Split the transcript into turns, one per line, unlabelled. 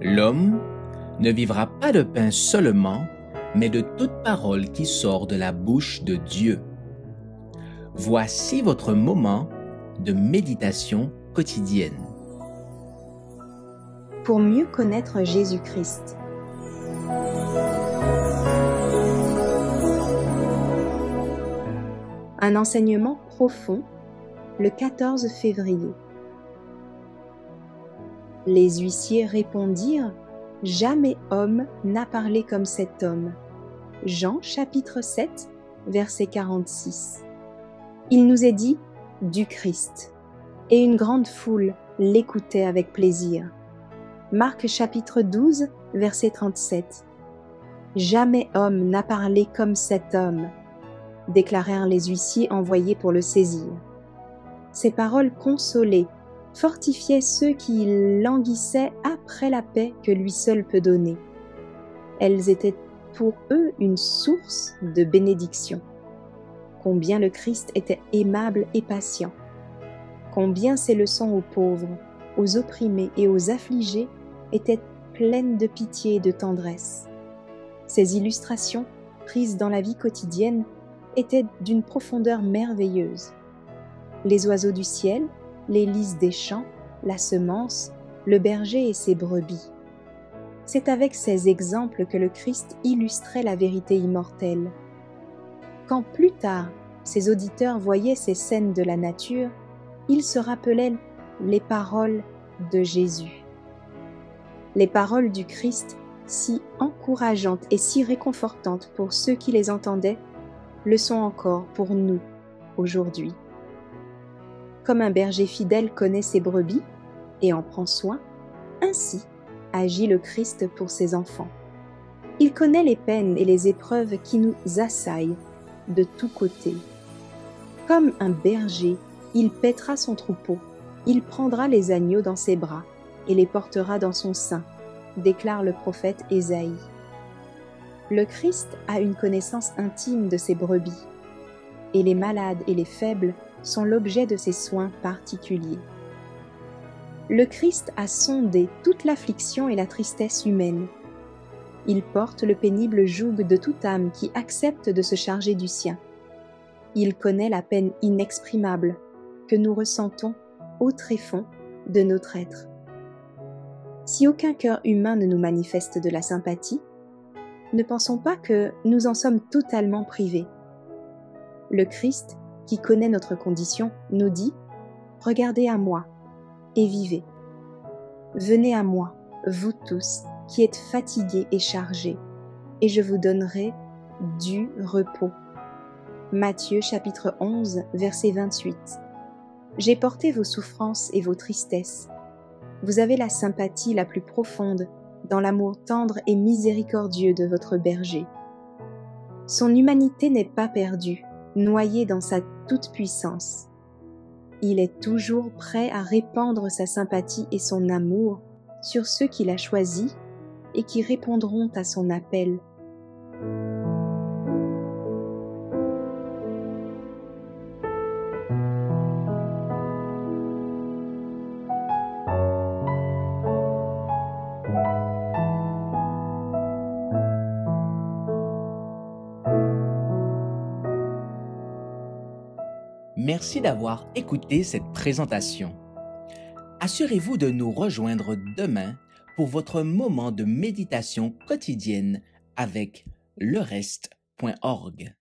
L'homme ne vivra pas de pain seulement, mais de toute parole qui sort de la bouche de Dieu. Voici votre moment de méditation quotidienne.
Pour mieux connaître Jésus-Christ. Un enseignement profond, le 14 février. Les huissiers répondirent : « Jamais homme n'a parlé comme cet homme. » Jean chapitre 7, verset 46. Il nous est dit du Christ, et une grande foule l'écoutait avec plaisir. Marc chapitre 12, verset 37. Jamais homme n'a parlé comme cet homme, déclarèrent les huissiers envoyés pour le saisir. Ces paroles consolaient, fortifiaient ceux qui languissaient après la paix que lui seul peut donner. Elles étaient pour eux une source de bénédiction. Combien le Christ était aimable et patient. Combien ses leçons aux pauvres, aux opprimés et aux affligés étaient pleines de pitié et de tendresse. Ces illustrations, prises dans la vie quotidienne, étaient d'une profondeur merveilleuse. Les oiseaux du ciel, les lys des champs, la semence, le berger et ses brebis. C'est avec ces exemples que le Christ illustrait la vérité immortelle. Quand plus tard, ses auditeurs voyaient ces scènes de la nature, ils se rappelaient les paroles de Jésus. Les paroles du Christ, si encourageantes et si réconfortantes pour ceux qui les entendaient, le sont encore pour nous aujourd'hui. Comme un berger fidèle connaît ses brebis et en prend soin, ainsi agit le Christ pour ses enfants. Il connaît les peines et les épreuves qui nous assaillent de tous côtés. Comme un berger, il paîtra son troupeau, il prendra les agneaux dans ses bras et les portera dans son sein, déclare le prophète Ésaïe. Le Christ a une connaissance intime de ses brebis, et les malades et les faibles sont l'objet de ses soins particuliers. Le Christ a sondé toute l'affliction et la tristesse humaine. Il porte le pénible joug de toute âme qui accepte de se charger du sien. Il connaît la peine inexprimable que nous ressentons au tréfonds de notre être. Si aucun cœur humain ne nous manifeste de la sympathie, ne pensons pas que nous en sommes totalement privés. Le Christ, qui connaît notre condition, nous dit « Regardez à moi et vivez. Venez à moi, vous tous, qui êtes fatigués et chargés, et je vous donnerai du repos. » Matthieu chapitre 11, verset 28. J'ai porté vos souffrances et vos tristesses. Vous avez la sympathie la plus profonde dans l'amour tendre et miséricordieux de votre berger. Son humanité n'est pas perdue, noyée dans sa toute-puissance. Il est toujours prêt à répandre sa sympathie et son amour sur ceux qu'il a choisis et qui répondront à son appel.
Merci d'avoir écouté cette présentation. Assurez-vous de nous rejoindre demain pour votre moment de méditation quotidienne avec lereste.org.